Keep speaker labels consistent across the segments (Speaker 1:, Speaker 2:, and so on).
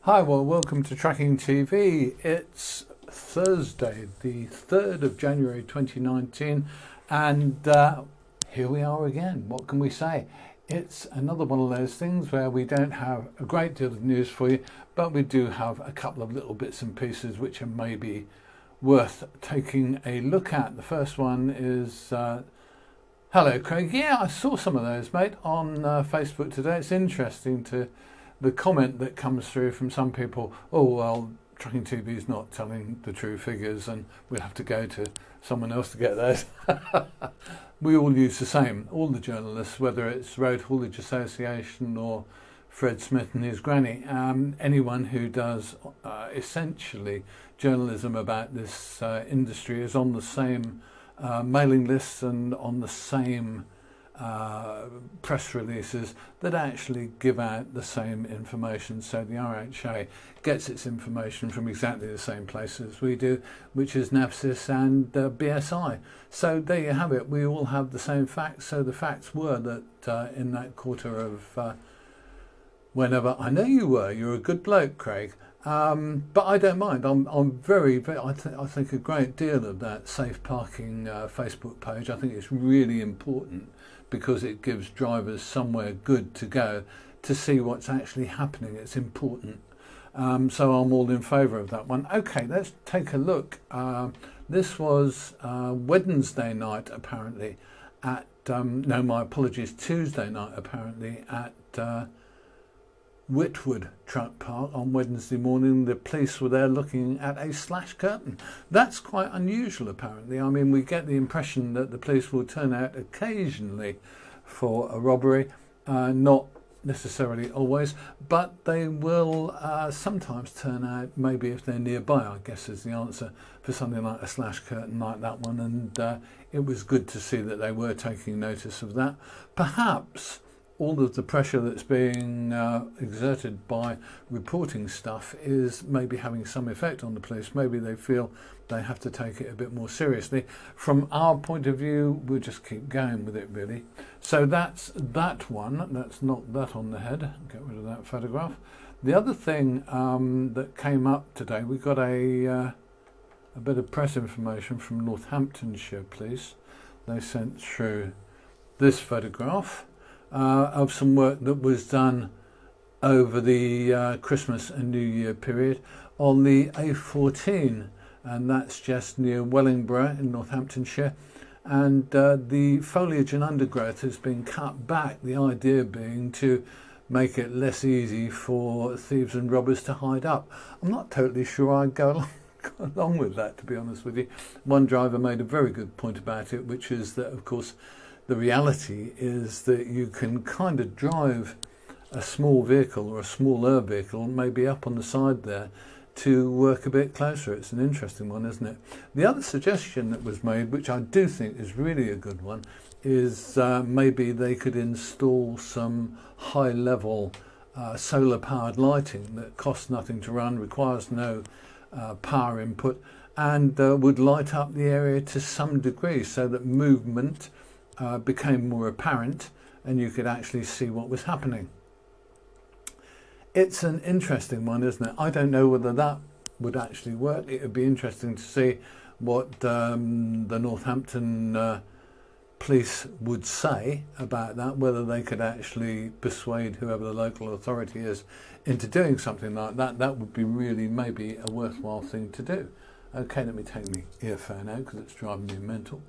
Speaker 1: Hi, well, welcome to Tracking TV. It's Thursday, the 3rd of January 2019, and here we are again. What can we say? It's another one of those things where we don't have a great deal of news for you, but we do have a couple of little bits and pieces which are maybe worth taking a look at. The first one is hello, Craig. Yeah, I saw some of those, mate, on Facebook today. It's interesting to the comment that comes through from some people. Oh, well, Tracking TV is not telling the true figures and we'll have to go to someone else to get those. We all use the same, all the journalists, whether it's Road Haulage Association or Fred Smith and his granny. Anyone who does essentially journalism about this industry is on the same mailing lists and on the same press releases that actually give out the same information. So the RHA gets its information from exactly the same places we do, which is NAPSIS and BSI. So there you have it. We all have the same facts. So the facts were that in that quarter of whenever, I know you're a good bloke, Craig, but I don't mind. I'm very, I think a great deal of that safe parking Facebook page. I think it's really important because it gives drivers somewhere good to go to see what's actually happening. It's important. So I'm all in favour of that one. Okay, let's take a look. This was Wednesday night, apparently, at, no, my apologies, Tuesday night, apparently, at Whitwood Truck Park on Wednesday morning. The police were there looking at a slash curtain. That's quite unusual, apparently. I mean, we get the impression that the police will turn out occasionally for a robbery, not necessarily always, but they will sometimes turn out, maybe if they're nearby, I guess is the answer, for something like a slash curtain like that one. And it was good to see that they were taking notice of that. Perhaps all of the pressure that's being exerted by reporting stuff is maybe having some effect on the police. Maybe they feel they have to take it a bit more seriously. From our point of view, we'll just keep going with it, really. So that's that one. Let's knock that on the head. Get rid of that photograph. The other thing that came up today, we got a bit of press information from Northamptonshire Police. They sent through this photograph of some work that was done over the Christmas and New Year period on the A14, and that's just near Wellingborough in Northamptonshire. And the foliage and undergrowth has been cut back, the idea being to make it less easy for thieves and robbers to hide up. I'm not totally sure I'd go along with that, to be honest with you. One driver made a very good point about it, which is that, of course, the reality is that you can kind of drive a small vehicle or a smaller vehicle maybe up on the side there to work a bit closer. It's an interesting one, isn't it? The other suggestion that was made, which I do think is really a good one, is maybe they could install some high-level solar-powered lighting that costs nothing to run, requires no power input, and would light up the area to some degree so that movement became more apparent and you could actually see what was happening. It's an interesting one, isn't it? I don't know whether that would actually work. It would be interesting to see what the Northampton police would say about that, whether they could actually persuade whoever the local authority is into doing something like that. That would be really maybe a worthwhile thing to do. Okay, let me take my earphone out because it's driving me mental.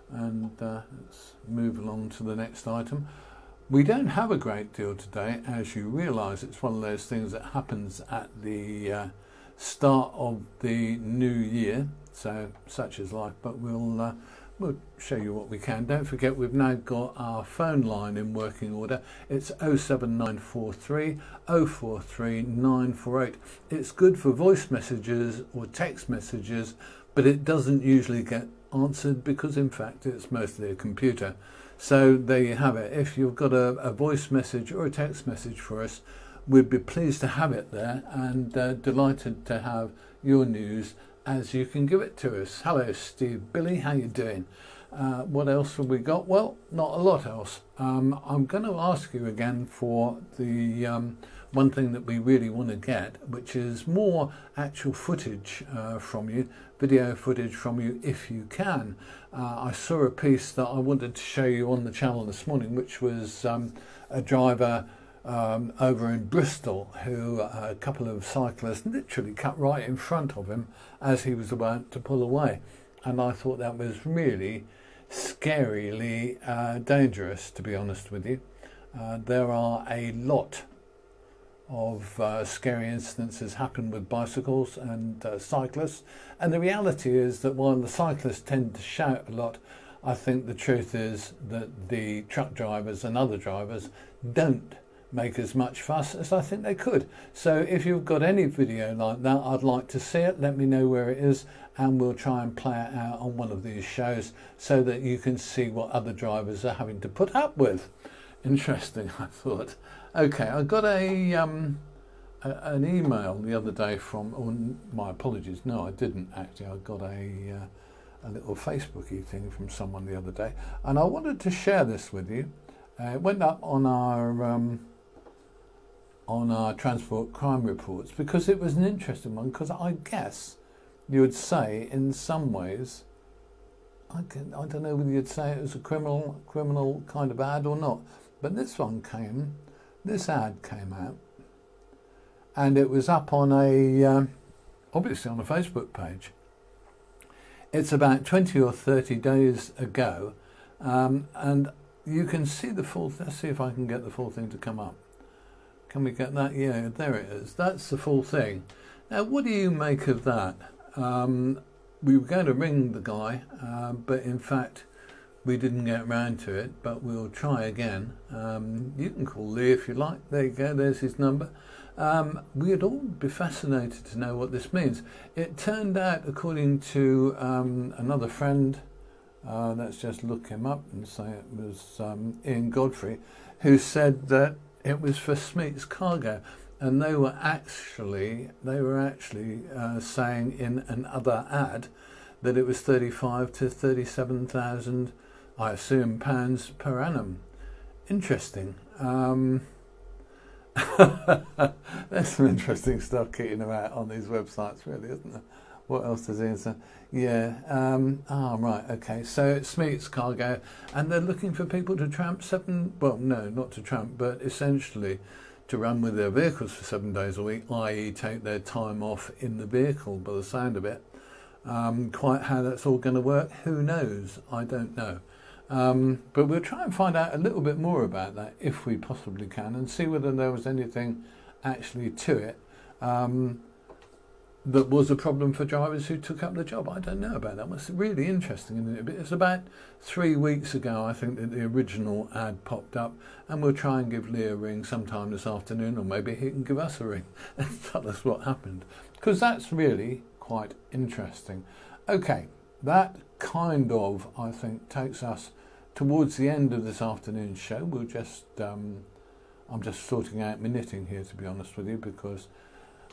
Speaker 1: And let's move along to the next item. We don't have a great deal today, as you realise. It's one of those things that happens at the start of the new year, so such is life, but we'll show you what we can. Don't forget, we've now got our phone line in working order. It's 07943 043 948. It's good for voice messages or text messages, but it doesn't usually get answered because in fact it's mostly a computer. So there you have it. If you've got a voice message or a text message for us, we'd be pleased to have it there and delighted to have your news as you can give it to us. Hello Steve, Billy, how you doing? What else have we got? Well, not a lot else. I'm going to ask you again for the one thing that we really want to get, which is more actual footage from you, video footage from you if you can. I saw a piece that I wanted to show you on the channel this morning, which was a driver over in Bristol who a couple of cyclists literally cut right in front of him as he was about to pull away. And I thought that was really scarily dangerous, to be honest with you. There are a lot of scary incidences happen with bicycles and cyclists, and the reality is that while the cyclists tend to shout a lot, I think the truth is that the truck drivers and other drivers don't make as much fuss as I think they could. So if you've got any video like that, I'd like to see it. Let me know where it is, and we'll try and play it out on one of these shows so that you can see what other drivers are having to put up with. Interesting, I thought. Okay, I got an email the other day from, oh, my apologies, no I didn't actually, I got a little Facebooky thing from someone the other day, and I wanted to share this with you. It went up on our transport crime reports because it was an interesting one, because I guess you would say in some ways, I don't know whether you'd say it was a criminal kind of ad or not, but this ad came out, and it was up on obviously on a Facebook page. It's about 20 or 30 days ago, and you can see the full. Let's see if I can get the full thing to come up. Can we get that? Yeah, there it is. That's the full thing. Now, what do you make of that? We were going to ring the guy, but in fact we didn't get around to it, but we'll try again. You can call Lee if you like. There you go, there's his number. We'd all be fascinated to know what this means. It turned out, according to another friend, let's just look him up and say it was Ian Godfrey, who said that it was for Smeets Cargo, and they were actually saying in another ad that it was 35 to 37,000, I assume, pounds per annum. Interesting. There's some interesting stuff kicking about on these websites, really, isn't there? What else does Ian say? Yeah. Right. Okay. So it's Smeets Cargo, and they're looking for people to tramp well, no, not to tramp, but essentially to run with their vehicles for 7 days a week, i.e. take their time off in the vehicle, by the sound of it. Quite how that's all going to work, who knows? I don't know. But we'll try and find out a little bit more about that if we possibly can, and see whether there was anything actually to it that was a problem for drivers who took up the job. I don't know about that. It's really interesting, isn't it? It's about 3 weeks ago, I think, that the original ad popped up, and we'll try and give Lee a ring sometime this afternoon, or maybe he can give us a ring and tell us what happened, because that's really quite interesting. Okay, that kind of, I think, takes us towards the end of this afternoon's show. We'll just, I'm just sorting out my knitting here, to be honest with you, because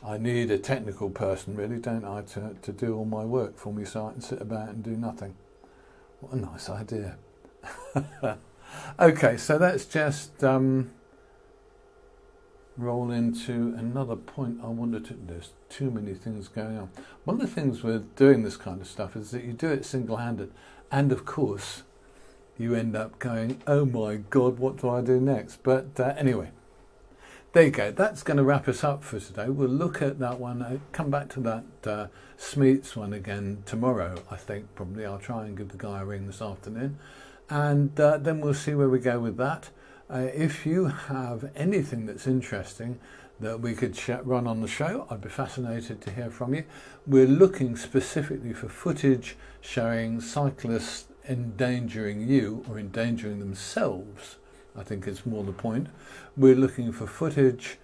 Speaker 1: I need a technical person, really, don't I, to do all my work for me, so I can sit about and do nothing. What a nice idea. Okay, so let's just roll into another point I wanted to. There's too many things going on. One of the things with doing this kind of stuff is that you do it single-handed, and of course you end up going, oh my god, what do I do next? But anyway, there you go. That's going to wrap us up for today. We'll look at that one, come back to that Smeets one again tomorrow, I think, probably. I'll try and give the guy a ring this afternoon, and then we'll see where we go with that. If you have anything that's interesting that we could run on the show, I'd be fascinated to hear from you. We're looking specifically for footage showing cyclists endangering you or endangering themselves. I think it's more the point. We're looking for footage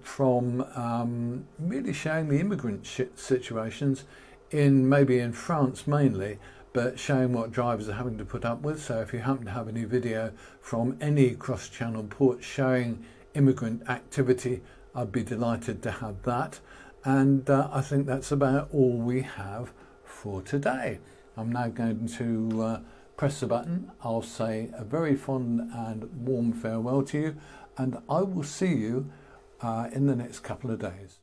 Speaker 1: from really showing the immigrant situations maybe in France mainly, but showing what drivers are having to put up with. So if you happen to have any video from any cross-channel port showing immigrant activity, I'd be delighted to have that. And I think that's about all we have for today. I'm now going to press the button. I'll say a very fond and warm farewell to you, and I will see you in the next couple of days.